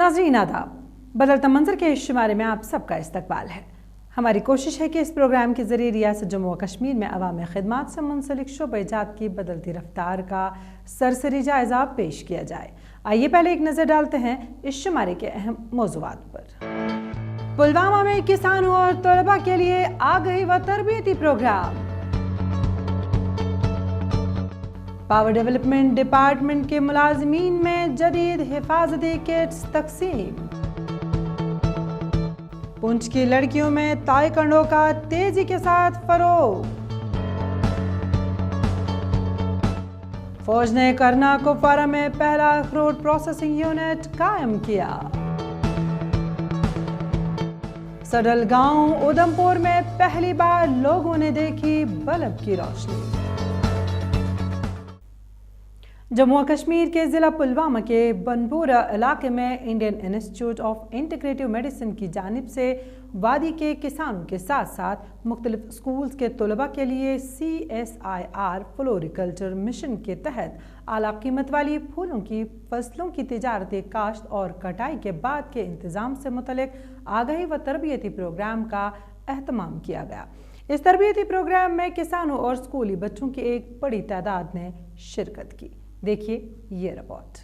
नाज़रीन आदाब, बदलता मंजर के इस शुमारे में आप सबका इस्तकबाल है। हमारी कोशिश है कि इस प्रोग्राम के जरिए रियासत जम्मू व कश्मीर में अवामी खिदमात से मुंसलिक शोबे-ए-जात की बदलती रफ्तार का सरसरी जायजा पेश किया जाए। आइए पहले एक नजर डालते हैं इस शुमारे के अहम मौज़ूआत पर। पुलवामा में किसानों और तलबा के लिए आगाही व तरबियती प्रोग्राम। पावर डेवलपमेंट डिपार्टमेंट के मुलाजमीन में जदीद हिफाजती किट्स तकसीम। पुंछ की लड़कियों में ताइक्वांडो का तेजी के साथ फरोग। फौज ने करना कुपवारा में पहला अखरोट प्रोसेसिंग यूनिट कायम किया। सडल गांव उधमपुर में पहली बार लोगों ने देखी बल्ब की रोशनी। जम्मू व कश्मीर के ज़िला पुलवामा के बनपुरा इलाके में Indian institute of integrative medicine की जानिब से वादी के किसानों के साथ साथ मुख्तलिफ स्कूल्स के तलबा के लिए CSIR फ्लोरिकल्चर मिशन के तहत आला कीमत वाली फूलों की फसलों की तिजारती काश्त और कटाई के बाद के इंतज़ाम से मुतल्लिक आगाही व तरबियती प्रोग्राम का एहतमाम किया गया। इस तरबियती प्रोग्राम में किसानों और स्कूली बच्चों की एक बड़ी तादाद ने शिरकत की। देखिए ये रिपोर्ट।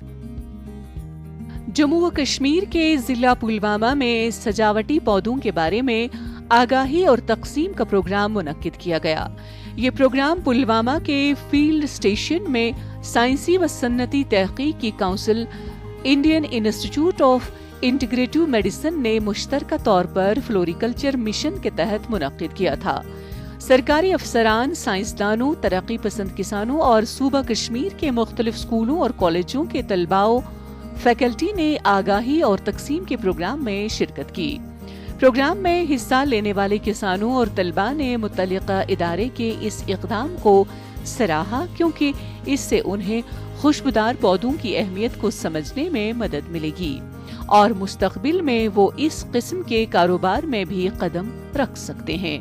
जम्मू व कश्मीर के जिला पुलवामा में सजावटी पौधों के बारे में आगाही और तकसीम का प्रोग्राम मुनक्किद किया गया। ये प्रोग्राम पुलवामा के फील्ड स्टेशन में साइंसी व सन्नती तहकीक की council Indian institute of integrative medicine ने मुश्तरका तौर पर फ्लोरिकल्चर मिशन के तहत मुनक्किद किया था। सरकारी अफसरान, साइंसदानों, तरक्की पसंद किसानों और सूबा कश्मीर के मुख्तलिफ स्कूलों और कॉलेजों के तलबाओ फैकल्टी ने आगाही और तकसीम के प्रोग्राम में शिरकत की। प्रोग्राम में हिस्सा लेने वाले किसानों और तलबा ने मुतल्लिका इदारे के इस इक़दाम को सराहा, क्योंकि इससे उन्हें खुशबूदार पौधों की अहमियत को समझने में मदद मिलेगी और मुस्तक़बिल में वो इस किस्म के कारोबार में भी कदम रख सकते हैं।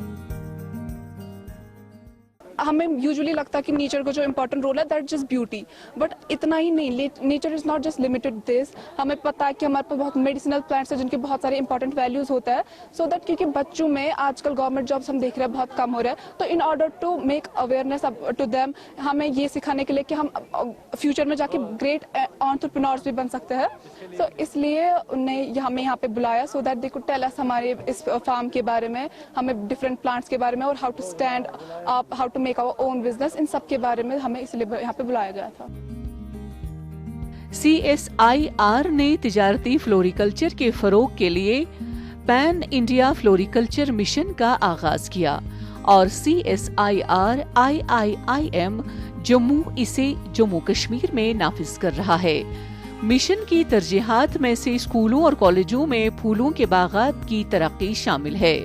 हमें यूजुअली लगता है कि नेचर का जो इम्पोर्टेंट रोल है दैट जस्ट ब्यूटी, बट इतना ही नहीं, nature is not just limited this. हमें पता है कि हमारे पास बहुत मेडिसिनल प्लांट्स हैं जिनके बहुत सारे इंपॉर्टेंट वैल्यूज होता है, सो दैट क्योंकि बच्चों में आजकल गवर्नमेंट जॉब्स हम देख रहे हैं बहुत कम हो रहा है, तो in order to make awareness to them, हमें ये सिखाने के लिए कि हम फ्यूचर में जाके ग्रेट एंटरप्रेन्योर्स भी बन सकते हैं। तो इसलिए उन्हें हमें यहाँ पे बुलाया so that they could tell us हमारे इस फार्म के बारे में, हमें डिफरेंट प्लांट्स के बारे में और how to stand up, how to make our own business, इन सब के बारे में हमें इसलिए यहाँ पे बुलाया गया था। CSIR ने तिजारती फ्लोरिकल्चर के फरोग के लिए पैन इंडिया फ्लोरिकल्चर मिशन का आगाज किया और CSIR IIIM जम्मू इसे जम्मू कश्मीर में नाफिज कर रहा है। मिशन की तरजीहात में से स्कूलों और कॉलेजों में फूलों के बागात की तरक्की शामिल है।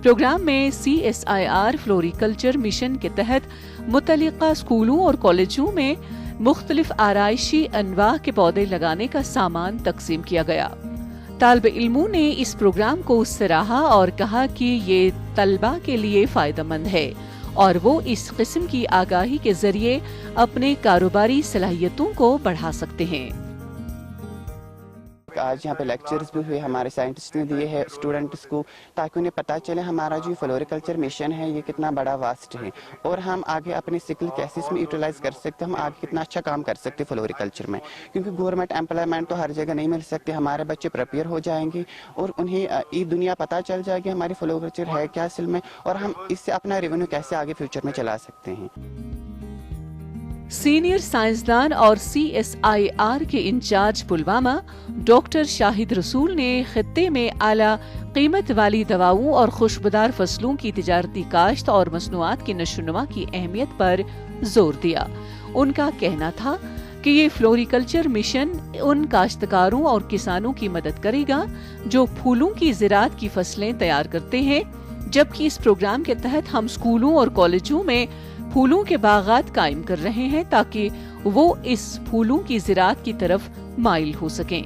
प्रोग्राम में CSIR फ्लोरिकल्चर मिशन के तहत मुतल्लिका स्कूलों और कॉलेजों में मुख्तलिफ आराइशी अनवाह के पौधे लगाने का सामान तकसीम किया गया। तालिब इल्मों ने इस प्रोग्राम को सराहा और कहा कि ये तलबा के लिए फायदेमंद है और वो इस किस्म की आगाही के जरिए अपने कारोबारी सलाहियतों को बढ़ा सकते हैं। आज यहाँ पे लेक्चर्स भी हुए, हमारे साइंटिस्ट ने दिए हैं स्टूडेंट्स को, ताकि उन्हें पता चले हमारा जो फ्लोरिकल्चर मिशन है ये कितना बड़ा वास्ट है और हम आगे अपने स्किल कैसे इसमें यूटिलाइज कर सकते हैं, हम आगे कितना अच्छा काम कर सकते हैं फ्लोरिकल्चर में, क्योंकि गवर्नमेंट एम्प्लॉयमेंट तो हर जगह नहीं मिल सकती। हमारे बच्चे प्रिपेयर हो जाएंगे और उन्हें ये दुनिया पता चल जाएगी हमारी फ्लोरिकल्चर है क्या असल में, और हम इससे अपना रेवेन्यू कैसे आगे फ्यूचर में चला सकते हैं। सीनियर साइंसदान और CSIR के इंचार्ज पुलवामा डॉक्टर शाहिद रसूल ने खित्ते में आला कीमत वाली दवाओं और खुशबूदार फसलों की तिजारती काश्त और मसनूआत की नशोनुमा की अहमियत पर जोर दिया। उनका कहना था कि ये फ्लोरिकल्चर मिशन उन काश्तकारों और किसानों की मदद करेगा जो फूलों की ज़राअत की फसलें तैयार करते हैं, जबकि इस प्रोग्राम के तहत हम स्कूलों और कॉलेजों में फूलों के बागात कायम कर रहे हैं ताकि वो इस फूलों की ज़राअत की तरफ माइल हो सकें।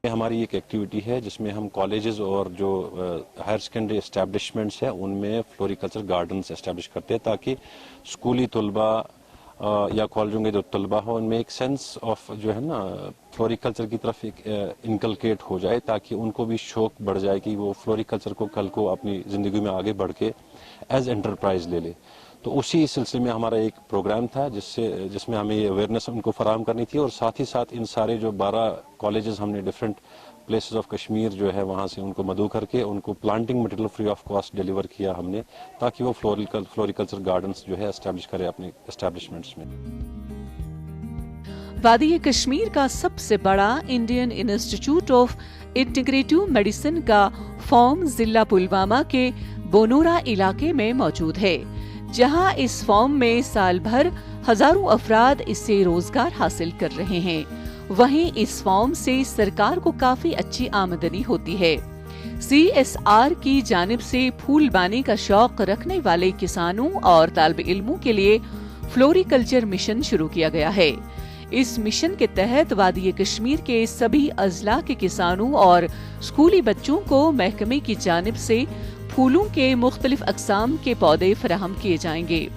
हमारी एक एक्टिविटी है जिसमें हम कॉलेजेस और जो हायर सेकेंडरी एस्टेब्लिशमेंट्स हैं उनमें फ्लोरिकल्चर गार्डन्स एस्टेब्लिश करते हैं ताकि स्कूली तलबा یا کالجوں کے جو طلبہ ہوں ان میں ایک سینس آف جو ہے نا فلوریکلچر کی طرف ایک انکلکیٹ ہو جائے تاکہ ان کو بھی شوق بڑھ جائے کہ وہ فلوریکلچر کو کل کو اپنی زندگی میں آگے بڑھ کے ایز انٹرپرائز لے لے. تو اسی سلسلے میں ہمارا ایک پروگرام تھا جس میں ہمیں یہ اویئرنیس ان کو فراہم کرنی تھی اور ساتھ ہی ساتھ ان سارے جو 12 کالجز ہم نے ڈفرینٹ پلیسز آف کشمیر جو ہے وہاں سے ان کو مدعو کر کے ان کو planting material free of cost deliver کیا ہم نے تاکہ وہ فلوریکلچر گارڈنز جو ہے اسٹیبلش کرے اپنے اسٹیبلشمنٹس میں. وادی کشمیر کا سب سے بڑا Indian institute of integrative medicine کا فارم ضلع پلوامہ کے بونورا علاقے میں موجود ہے، جہاں اس فارم میں سال بھر ہزاروں افراد اس سے روزگار حاصل کر رہے ہیں. وہیں اس فارم سے سرکار کو کافی اچھی آمدنی ہوتی ہے. CSR کی جانب سے پھول بانے کا شوق رکھنے والے کسانوں اور طالب علموں کے لیے فلوریکلچر مشن شروع کیا گیا ہے. اس مشن کے تحت وادی کشمیر کے سبھی اضلاع کے کسانوں اور اسکولی بچوں کو محکمے کی جانب سے پھولوں کے مختلف اقسام کے پودے فراہم کیے جائیں گے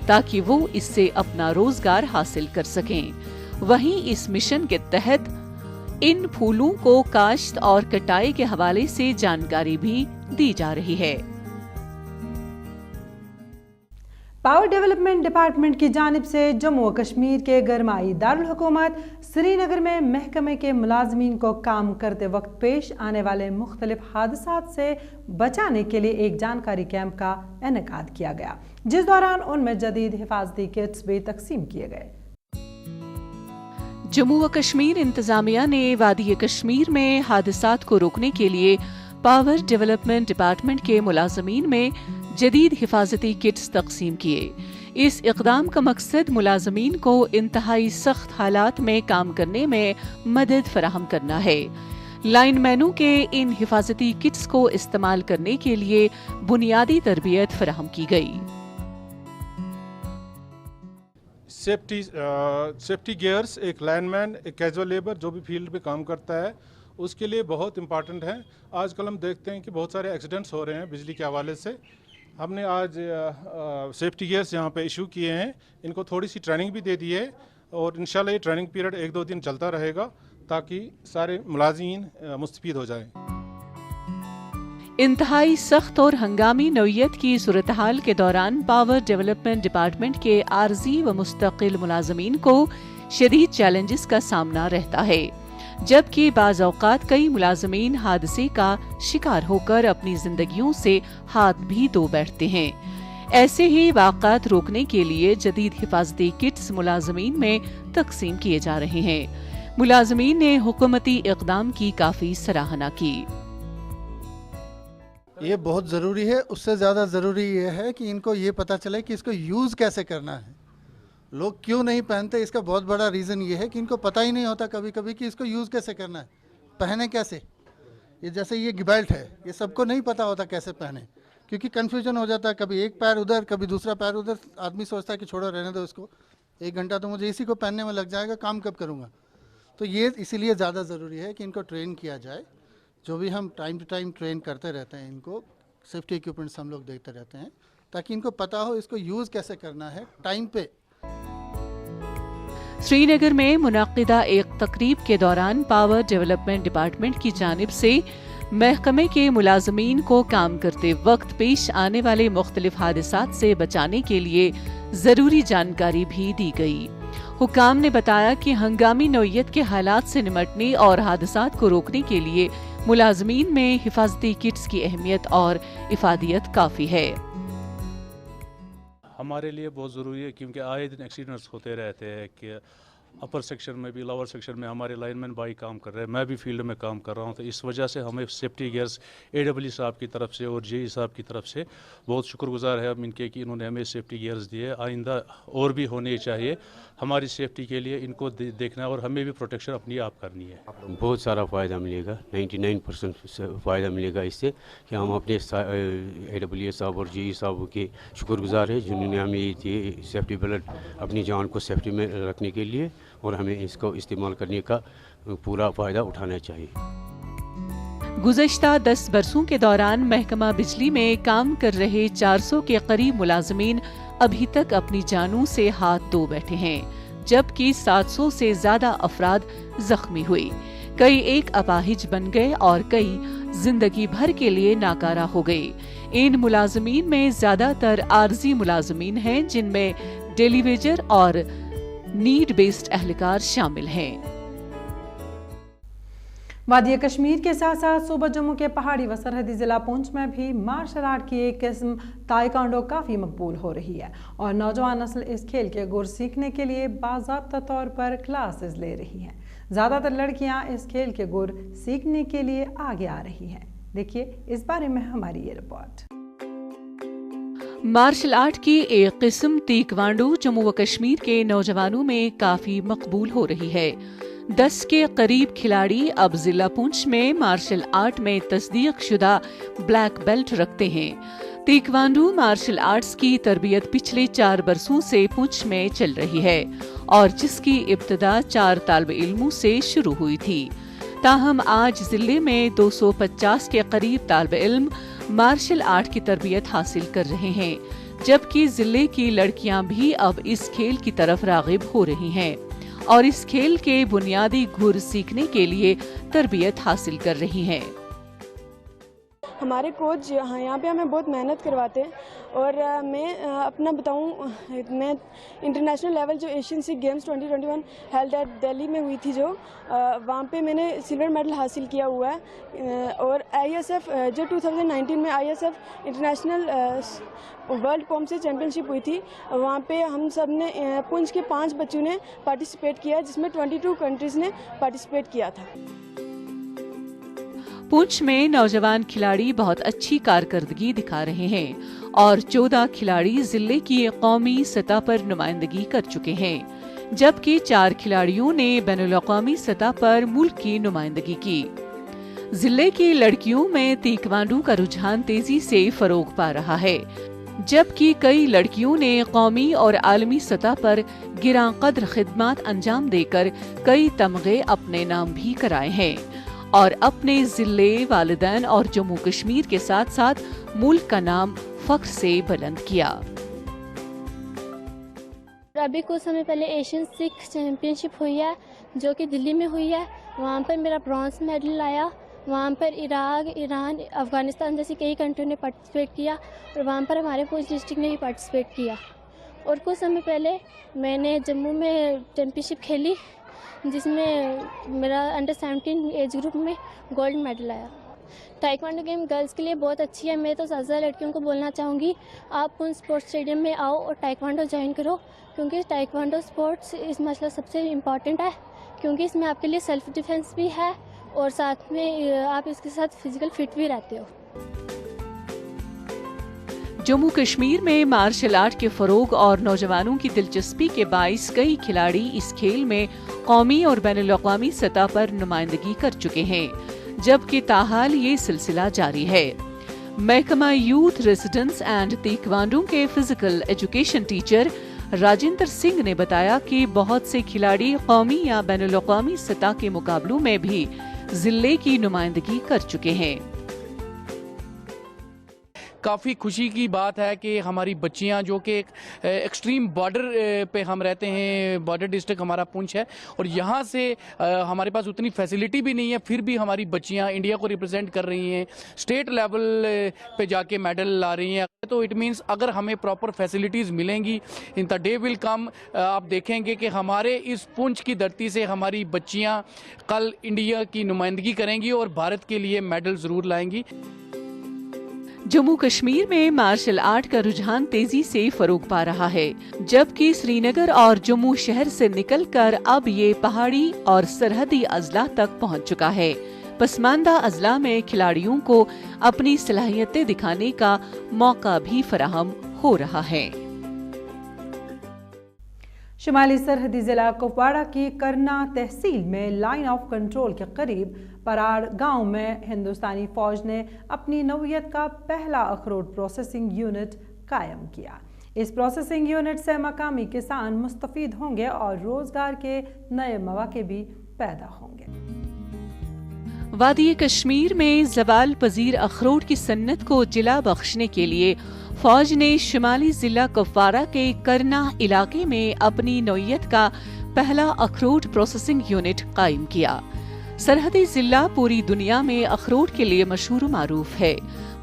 تاکہ وہ اس سے اپنا روزگار حاصل کر سکیں. وہیں اس مشن کے تحت ان پھولوں کو کاشت اور کٹائی کے حوالے سے جانکاری بھی دی جا رہی ہے. پاور ڈیولپمنٹ ڈپارٹمنٹ کی جانب سے جموں و کشمیر کے گرمائی دارالحکومت سری نگر میں محکمے کے ملازمین کو کام کرتے وقت پیش آنے والے مختلف حادثات سے بچانے کے لیے ایک جانکاری کیمپ کا انعقاد کیا گیا، جس دوران ان میں جدید حفاظتی کٹس بھی تقسیم کیے گئے. جموں و کشمیر انتظامیہ نے وادی کشمیر میں حادثات کو روکنے کے لیے پاور ڈیولپمنٹ ڈپارٹمنٹ کے ملازمین میں جدید حفاظتی کٹس تقسیم کیے. اس اقدام کا مقصد ملازمین کو انتہائی سخت حالات میں کام کرنے میں مدد فراہم کرنا ہے. لائن مینوں کے ان حفاظتی کٹس کو استعمال کرنے کے لیے بنیادی تربیت فراہم کی گئی. سیفٹی گیئرز ایک لائن مین، ایک کیجول لیبر جو بھی فیلڈ پہ کام کرتا ہے اس کے لیے بہت امپارٹنٹ ہے. آج کل ہم دیکھتے ہیں کہ بہت سارے ایکسیڈنٹس ہو رہے ہیں بجلی کے حوالے سے. ہم نے آج سیفٹی گیئرز یہاں پہ ایشو کیے ہیں، ان کو تھوڑی سی ٹریننگ بھی دے دی ہے اور انشاءاللہ یہ ٹریننگ پیریڈ 1-2 دن چلتا رہے گا تاکہ سارے ملازمین مستفید ہو جائیں. انتہائی سخت اور ہنگامی نوعیت کی صورتحال کے دوران پاور ڈیولپمنٹ ڈپارٹمنٹ کے عارضی و مستقل ملازمین کو شدید چیلنجز کا سامنا رہتا ہے، جبکہ بعض اوقات کئی ملازمین حادثے کا شکار ہو کر اپنی زندگیوں سے ہاتھ بھی دھو بیٹھتے ہیں. ایسے ہی واقعات روکنے کے لیے جدید حفاظتی کٹس ملازمین میں تقسیم کیے جا رہے ہیں. ملازمین نے حکومتی اقدام کی کافی سراہنا کی. یہ بہت ضروری ہے. اس سے زیادہ ضروری یہ ہے کہ ان کو یہ پتہ چلے کہ اس کو یوز کیسے کرنا ہے. لوگ کیوں نہیں پہنتے، اس کا بہت بڑا ریزن یہ ہے کہ ان کو پتہ ہی نہیں ہوتا کبھی کبھی کہ اس کو یوز کیسے کرنا ہے، پہنے کیسے. یہ جیسے یہ بیلٹ ہے، یہ سب کو نہیں پتہ ہوتا کیسے پہنے، کیونکہ کنفیوژن ہو جاتا ہے. کبھی ایک پیر ادھر، کبھی دوسرا پیر ادھر. آدمی سوچتا ہے کہ چھوڑو رہنے دو اس کو، 1 گھنٹہ تو مجھے اسی کو پہننے میں لگ جائے گا، کام کب کروں گا. تو یہ اسی لیے زیادہ ضروری ہے کہ ان کو ٹرین کیا جائے. جو بھی ہم ٹائم ٹو ٹائم ٹرین کرتے رہتے ہیں، ان کو سیفٹی ایکوپمنٹس ہم لوگ دیکھتے رہتے ہیں تاکہ ان کو پتہ ہو اس کو یوز کیسے کرنا ہے ٹائم پہ. سری نگر میں منعقدہ ایک تقریب کے دوران پاور ڈیولپمنٹ ڈپارٹمنٹ کی جانب سے محکمے کے ملازمین کو کام کرتے وقت پیش آنے والے مختلف حادثات سے بچانے کے لیے ضروری جانکاری بھی دی گئی. حکام نے بتایا کہ ہنگامی نوعیت کے حالات سے نمٹنے اور حادثات کو روکنے کے لیے ملازمین میں حفاظتی کٹس کی اہمیت اور افادیت کافی ہے. ہمارے لیے بہت ضروری ہے کیونکہ آئے دن ایکسیڈنٹس ہوتے رہتے ہیں کہ اپر سیکشن میں بھی لور سیکشن میں ہمارے لائن مین بھائی کام کر رہے ہیں، میں بھی فیلڈ میں کام کر رہا ہوں. تو اس وجہ سے ہمیں سیفٹی گیئرز AW صاحب کی طرف سے اور JE صاحب کی طرف سے بہت شکر گزار ہے ہم ان کے کہ انہوں نے ہمیں سیفٹی گیئرز دیے. آئندہ اور بھی ہونے چاہیے ہماری سیفٹی کے لیے. ان کو دیکھنا ہے اور ہمیں بھی پروٹیکشن اپنی آپ کرنی ہے. بہت سارا فائدہ ملے گا، 99% فائدہ ملے گا اس سے کہ ہم اپنے AW صاحب اور JE صاحب کے شکر گزار ہیں جنہوں نے ہمیں یہ سیفٹی بیلٹ اپنی جان کو سیفٹی میں رکھنے کے لیے اور ہمیں اس کو استعمال کرنے کا پورا فائدہ اٹھانا چاہیے. गुज़श्ता 10 बरसों के दौरान महकमा बिजली में काम कर रहे 400 के करीब मुलाजमीन अभी तक अपनी जानों से हाथ धो बैठे हैं, जबकि 700 से ज्यादा अफराद जख्मी हुए। कई एक अपाहिज बन गए और कई जिंदगी भर के लिए नाकारा हो गए। इन मुलाजमीन में ज्यादातर आर्जी मुलाजमीन हैं, जिनमें डेली वेजर और नीड बेस्ड एहलकार शामिल हैं। वादी कश्मीर के साथ साथ सूबा जम्मू के पहाड़ी व सरहदी जिला पुंछ में भी मार्शल आर्ट की एक किस्म ताइक्वांडो काफ़ी मकबूल हो रही है और नौजवान नस्ल इस खेल के गुर सीखने के लिए बाज़ाब्ता तौर पर क्लासेस ले रही हैं। ज़्यादातर लड़कियां इस खेल के गुर सीखने के लिए आगे आ रही हैं। देखिए इस बारे में हमारी ये रिपोर्ट। मार्शल आर्ट की एक किस्म ताइक्वांडो जम्मू व कश्मीर के नौजवानों में काफ़ी मकबूल हो रही है। 10 के करीब खिलाड़ी अब जिला पुंछ में मार्शल आर्ट में तस्दीक शुदा ब्लैक बेल्ट रखते हैं। ताइक्वांडो मार्शल आर्ट्स की तरबियत पिछले 4 बरसों से पुंछ में चल रही है और जिसकी इब्तिदा 4 तालिब इल्मों से शुरू हुई थी। ताहम आज जिले में 250 के करीब तालिब इल्म मार्शल आर्ट की तरबियत हासिल कर रहे हैं, जबकि जिले की लड़कियां भी अब इस खेल की तरफ रागिब हो रही हैं और इस खेल के बुनियादी गुर सीखने के लिए तरबियत हासिल कर रही हैं। हमारे कोच यहाँ पे हमें बहुत मेहनत करवाते हैं और मैं अपना बताऊँ, मैं इंटरनेशनल लेवल जो Asian sea games 2021 held at Delhi में हुई थी, जो वहाँ पे मैंने सिल्वर मेडल हासिल किया हुआ है। और ISF जो 2019 में ISF इंटरनेशनल वर्ल्ड कॉम्से चैम्पियनशिप हुई थी, वहाँ पे हम सब ने पुंछ के 5 बच्चों ने पार्टिसिपेट किया, जिसमें 22 कंट्रीज़ ने पार्टिसिपेट किया था। पुंछ में नौजवान खिलाड़ी बहुत अच्छी कारकर्दगी दिखा रहे हैं और 14 खिलाड़ी जिले की कौमी सतह पर नुमाइंदगी कर चुके हैं, जबकि 4 खिलाड़ियों ने बैनुल-अक़वामी सतह पर मुल्क की नुमाइंदगी की। जिले की लड़कियों में ताइक्वांडो का रुझान तेजी से फरोग पा रहा है, जबकि कई लड़कियों ने कौमी और आलमी सतह पर गिरां कद्र खिदमत अंजाम देकर कई तमगे अपने नाम भी कराए हैं और अपने जिले, वालिदैन और जम्मू कश्मीर के साथ साथ मुल्क का नाम फख्र से बुलंद किया। अभी कुछ समय पहले एशियन सिख चैंपियनशिप हुई है, जो कि दिल्ली में हुई है। वहाँ पर मेरा ब्रॉन्ज मेडल आया। वहाँ पर इराक, ईरान, अफगानिस्तान जैसी कई कंट्री ने पार्टिसिपेट किया और वहाँ पर हमारे पुंछ डिस्ट्रिक्ट ने भी पार्टिसिपेट किया। और कुछ समय पहले मैंने जम्मू में चैंपियनशिप खेली, जिसमें मेरा अंडर 17 एज ग्रुप में गोल्ड मेडल आया। ताइक्वांडो गेम गर्ल्स के लिए बहुत अच्छी है। मैं तो ज़्यादा लड़कियों को बोलना चाहूँगी, आप पुंछ स्पोर्ट्स स्टेडियम में आओ और ताइक्वांडो ज्वाइन करो, क्योंकि ताइक्वांडो स्पोर्ट्स इस मतलब सबसे इम्पॉर्टेंट है, क्योंकि इसमें आपके लिए सेल्फ डिफेंस भी है और साथ में आप इसके साथ फिजिकल फिट भी रहते हो। जम्मू कश्मीर में मार्शल आर्ट के फरोग और नौजवानों की दिलचस्पी के बाइस कई खिलाड़ी इस खेल में कौमी और बैनुल-अक़वामी सतह पर नुमाइंदगी कर चुके हैं, जबकि ताहाल ये सिलसिला जारी है। महकमा यूथ रेसिडेंस एंड ताइक्वांडो के physical education teacher Rajendra Singh ने बताया कि बहुत से खिलाड़ी कौमी या बैनुल-अक़वामी सतह के मुकाबलों में भी जिले की नुमाइंदगी कर चुके हैं। काफ़ी खुशी की बात है कि हमारी बच्चियां, जो कि एक्सट्रीम बॉर्डर पे हम रहते हैं, बॉर्डर डिस्ट्रिक्ट हमारा पुंछ है और यहाँ से हमारे पास उतनी फैसिलिटी भी नहीं है, फिर भी हमारी बच्चियां इंडिया को रिप्रेजेंट कर रही हैं, स्टेट लेवल पे जाके मेडल ला रही हैं। तो इट मीन्स अगर हमें प्रॉपर फैसिलिटीज़ मिलेंगी, in the day will come, आप देखेंगे कि हमारे इस पुंछ की धरती से हमारी बच्चियाँ कल इंडिया की नुमाइंदगी करेंगी और भारत के लिए मेडल ज़रूर लाएंगी। जम्मू कश्मीर में मार्शल आर्ट का रुझान तेजी से फरोग पा रहा है, जबकि श्रीनगर और जम्मू शहर से निकलकर अब ये पहाड़ी और सरहदी अजला तक पहुंच चुका है। पसमानदा अजला में खिलाड़ियों को अपनी सलाहियतें दिखाने का मौका भी फराहम हो रहा है। शुमाली सरहदी जिला कुपवाड़ा की करना तहसील में लाइन ऑफ कंट्रोल के करीब पराड़ गांव में हिंदुस्तानी फौज ने अपनी नौयत का पहला अखरोट प्रोसेसिंग यूनिट कायम किया। इस प्रोसेसिंग यूनिट से मकामी किसान मुस्तफीद होंगे और रोजगार के नए मौके भी पैदा होंगे। वादी कश्मीर में ज़वाल पजीर अखरोट की सन्नत को जिला बख्शने के लिए फौज ने शुमाली जिला कुपवारा के करना इलाके में अपनी नौयत का पहला अखरोट प्रोसेसिंग यूनिट कायम किया। सरहदी जिला पूरी दुनिया में अखरोट के लिए मशहूर मारूफ है।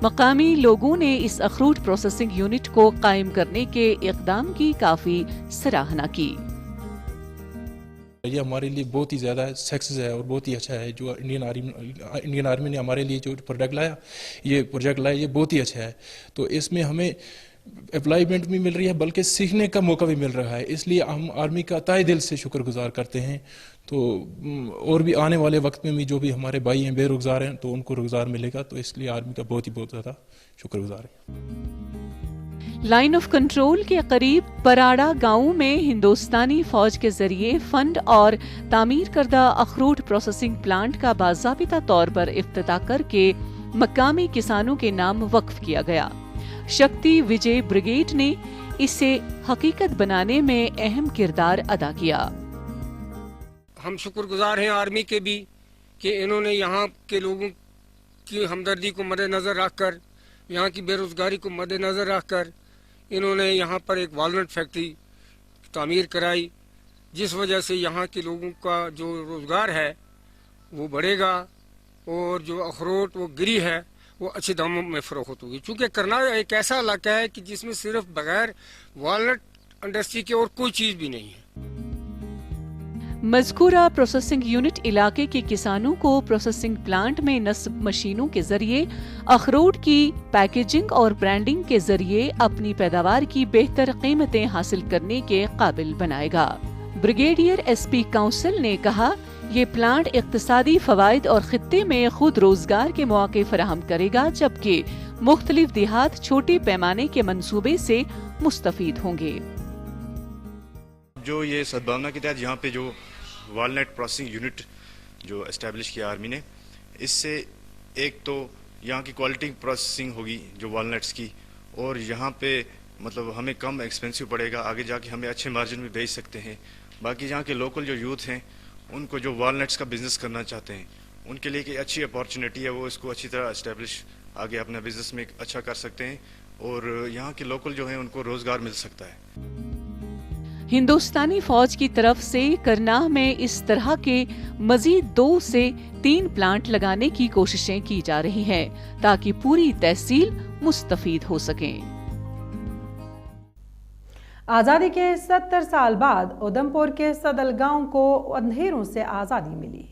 मकामी लोगों ने इस अखरोट प्रोसेसिंग यूनिट को कायम करने के इक़दाम की काफ़ी सराहना की। ये हमारे लिए बहुत ही ज़्यादा सक्सेस है और बहुत ही अच्छा है जो इंडियन आर्मी ने हमारे लिए जो प्रोजेक्ट लाया ये बहुत ही अच्छा है। तो इसमें हमें एम्प्लॉयमेंट भी मिल रही है बल्कि सीखने का मौका भी मिल रहा है, इसलिए हम आर्मी का तहे दिल से शुक्रगुजार करते हैं। तो और भी आने वाले वक्त में भी जो भी हमारे भाई हैं बेरोजगार हैं तो उनको रोजगार मिलेगा, तो इसलिए आर्मी का बहुत ज़्यादा शुक्रगुजार है। लाइन ऑफ कंट्रोल के करीब पराड़ा गांव में हिंदुस्तानी फौज के जरिए फंड और तामीर करदा अखरोट प्रोसेसिंग प्लांट का बाज़ाबिता तौर पर इफ्तिताह करके मकामी किसानों के नाम वक्फ किया गया। शक्ति विजय ब्रिगेड ने इसे हकीकत बनाने में अहम किरदार अदा किया। हम शुक्रगुजार हैं आर्मी के भी कि इन्होंने यहाँ के लोगों की हमदर्दी को मद्देनज़र रखकर, यहाँ की बेरोजगारी को मद्देनज़र रखकर इन्होंने यहाँ पर एक वालनट फैक्ट्री तामीर कराई, जिस वजह से यहाँ के लोगों का जो रोज़गार है वो बढ़ेगा और जो अखरोट वो गिरी है वो अच्छे दामों में फ़रोख्त होगी। चूँकि करना एक ऐसा इलाका है कि जिसमें सिर्फ बगैर वालनट इंडस्ट्री के और कोई चीज़ भी नहीं है। मज़कूरा प्रोसेसिंग यूनिट इलाके के किसानों को प्रोसेसिंग प्लांट में नस्ब मशीनों के जरिए अखरोट की पैकेजिंग और ब्रांडिंग के जरिए अपनी पैदावार की बेहतर कीमतें हासिल करने के काबिल बनाएगा। ब्रिगेडियर एसपी काउंसिल ने कहा, ये प्लांट इक्तिसादी फवाइद और खित्ते में खुद रोजगार के मौके फराहम करेगा, जबकि मुख्तलिफ देहात छोटे पैमाने के मंसूबे से मुस्तफीद होंगे। जो ये सद्भावना के तहत यहाँ पे जो वालनट प्रोसेसिंग यूनिट जो एस्टेब्लिश किया आर्मी ने, इससे एक तो यहाँ की क्वालिटी प्रोसेसिंग होगी जो वालनट्स की, और यहाँ पे मतलब हमें कम एक्सपेंसिव पड़ेगा, आगे जाके हमें अच्छे मार्जिन में बेच सकते हैं। बाकी यहाँ के लोकल जो यूथ हैं उनको जो वालनट्स का बिजनेस करना चाहते हैं उनके लिए एक अच्छी अपॉर्चुनिटी है, वो इसको अच्छी तरह एस्टेब्लिश आगे अपना बिजनेस में अच्छा कर सकते हैं और यहाँ के लोकल जो हैं उनको रोजगार मिल सकता है। हिंदुस्तानी फौज की तरफ से करनाह में इस तरह के मजीद 2 से 3 प्लांट लगाने की कोशिशें की जा रही हैं ताकि पूरी तहसील मुस्तफीद हो सकें। आज़ादी के 70 साल बाद उधमपुर के सदलगांव को अंधेरों से आज़ादी मिली।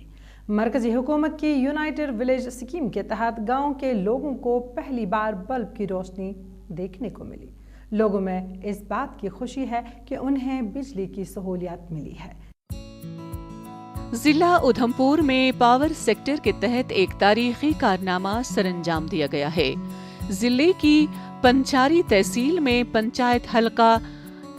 मरकजी हुकूमत की यूनाइटेड विलेज स्कीम के तहत गांव के लोगों को पहली बार बल्ब की रोशनी देखने को मिली। लोगों में इस बात की खुशी है कि उन्हें बिजली की सहूलियत मिली है। जिला उधमपुर में पावर सेक्टर के तहत एक तारीखी कारनामा सरंजाम दिया गया है। जिले की पंचारी तहसील में पंचायत हलका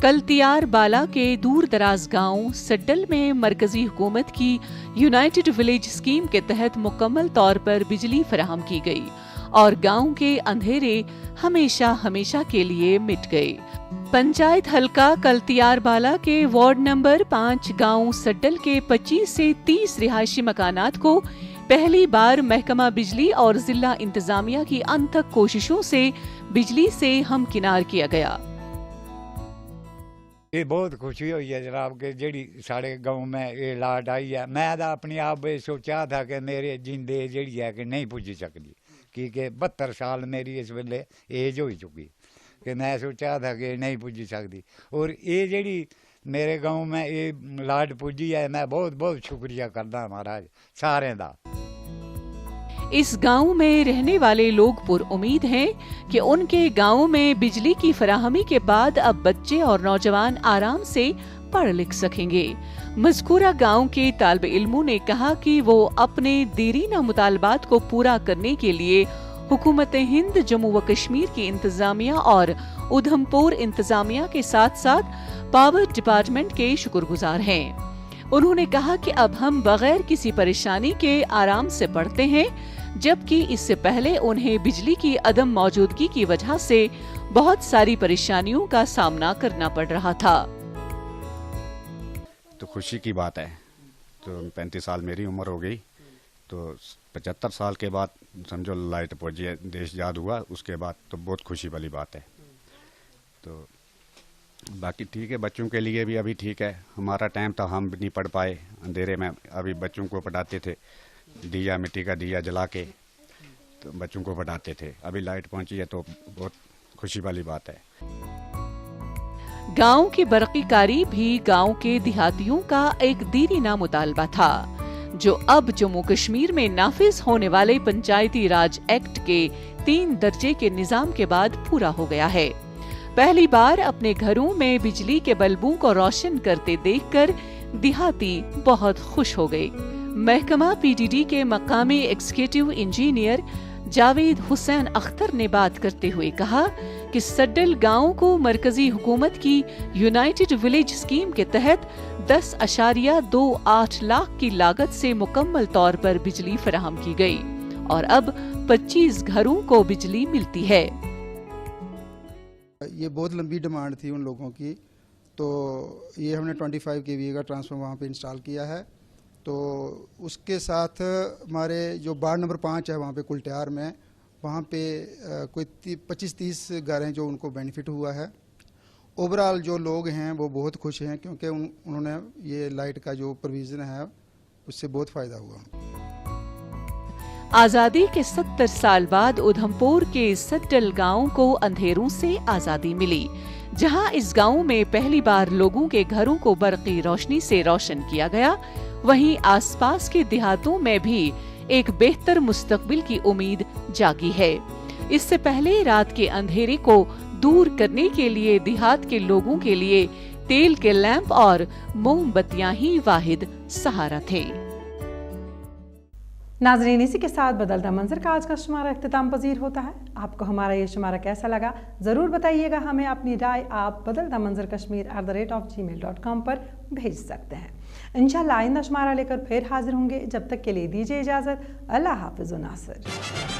कलतियार बाला के दूर दराज गांव सड्डल में मरकजी हुकूमत की यूनाइटेड विलेज स्कीम के तहत मुकम्मल तौर पर बिजली फराहम की गई और गांव के अंधेरे हमेशा हमेशा के लिए मिट गए। पंचायत हलका कलतियार बाला के वार्ड नंबर 5 गांव सड्डल के 25 से 30 रिहायशी मकानात को पहली बार महकमा बिजली और जिला इंतजामिया की अनथक कोशिशों से बिजली से हमकिनार किया गया। ये बहुत खुशी हुई है जनाब के जेड़ी साढ़े गांव में ये लाट आई है। मैं तो अपने आप सोचा था कि मेरे जिंदे जेड़ी है कि नहीं पुज सकती, क्योंकि 72 साल मेरी इस वेले एज हो चुकी कि मैं सोचा था कि नहीं पुज सकती, और ये जेड़ी मेरे गांव में ये लाट पुजी है, मैं बहुत बहुत शुक्रिया करदा महाराज सारे दा। इस गांव में रहने वाले लोग पुरउम्मीद हैं कि उनके गांव में बिजली की फराहमी के बाद अब बच्चे और नौजवान आराम से पढ़ लिख सकेंगे। मज़कूरा गांव के तालिब इल्मों ने कहा कि वो अपने देरीना मुतालबात को पूरा करने के लिए हुकूमत हिंद जम्मू व कश्मीर की इंतजामिया और उधमपुर इंतजामिया के साथ साथ पावर डिपार्टमेंट के शुक्रगुजार हैं। उन्होंने कहा कि अब हम बगैर किसी परेशानी के आराम से पढ़ते हैं, जबकि इससे पहले उन्हें बिजली की अदम मौजूदगी की वजह से बहुत सारी परेशानियों का सामना करना पड़ रहा था। तो खुशी की बात है, तो 35 साल मेरी उम्र हो गई تو 75 سال کے بعد سمجھو لائٹ پہنچی ہے, دیش آزاد ہوا, اس کے بعد تو بہت خوشی والی بات ہے. تو باقی ٹھیک ہے, بچوں کے لیے بھی ابھی ٹھیک ہے. ہمارا ٹائم تھا, ہم نہیں پڑھ پائے اندھیرے میں, ابھی بچوں کو پڑھاتے تھے, دیا مٹی کا دیا جلا کے تو بچوں کو پڑھاتے تھے. ابھی لائٹ پہنچی ہے تو بہت خوشی والی بات ہے. گاؤں کی برقی کاری بھی گاؤں کے دیہاتیوں کا ایک دیرینہ مطالبہ تھا, جو اب جموں کشمیر میں نافذ ہونے والے پنچایتی راج ایکٹ کے 3 درجے کے نظام کے بعد پورا ہو گیا ہے. پہلی بار اپنے گھروں میں بجلی کے بلبوں کو روشن کرتے دیکھ کر دیہاتی بہت خوش ہو گئے. محکمہ پی ڈی ڈی کے مقامی ایگزیکٹو انجینئر جاوید حسین اختر نے بات کرتے ہوئے کہا کہ سڈل گاؤں کو مرکزی حکومت کی یونائٹڈ ولیج اسکیم کے تحت 10.28 لاکھ کی لاگت سے مکمل طور پر بجلی فراہم کی گئی اور اب 25 گھروں کو بجلی ملتی ہے. یہ بہت لمبی ڈیمانڈ تھی ان لوگوں کی, تو یہ ہم نے 25 kVA کا ٹرانسفارمر وہاں پہ انسٹال کیا ہے. تو اس کے ساتھ ہمارے جو وارڈ نمبر 5 ہے وہاں پہ کلٹیار میں, وہاں پہ کوئی 25-30 گھر ہیں جو ان کو بینیفٹ ہوا ہے. اوورال جو لوگ ہیں وہ بہت خوش ہیں, کیونکہ انہوں نے یہ لائٹ کا جو پروویژن ہے اس سے بہت فائدہ ہوا. آزادی کے 70 سال بعد ادھمپور کے سڈل گاؤں کو اندھیروں سے آزادی ملی, جہاں اس گاؤں میں پہلی بار لوگوں کے گھروں کو برقی روشنی سے روشن کیا گیا. وہیں آس پاس کے دیہاتوں میں بھی ایک بہتر مستقبل کی امید جاگی ہے. اس سے پہلے رات کے اندھیرے کو دور کرنے کے لیے دیہات کے لوگوں کے لیے تیل کے لیمپ اور موم بتیاں ہی واحد سہارا تھے. ناظرین, اسی کے ساتھ بدلتا منظر کا آج کا شمارہ اختتام پذیر ہوتا ہے. آپ کو ہمارا یہ شمارہ کیسا لگا ضرور بتائیے گا ہمیں. اپنی رائے آپ بدلتا منظر kashmir@gmail.com پر بھیج سکتے ہیں. انشاءاللہ آئندہ شمارہ لے کر پھر حاضر ہوں گے. جب تک کے لیے دیجیے اجازت. اللہ حافظ و ناصر.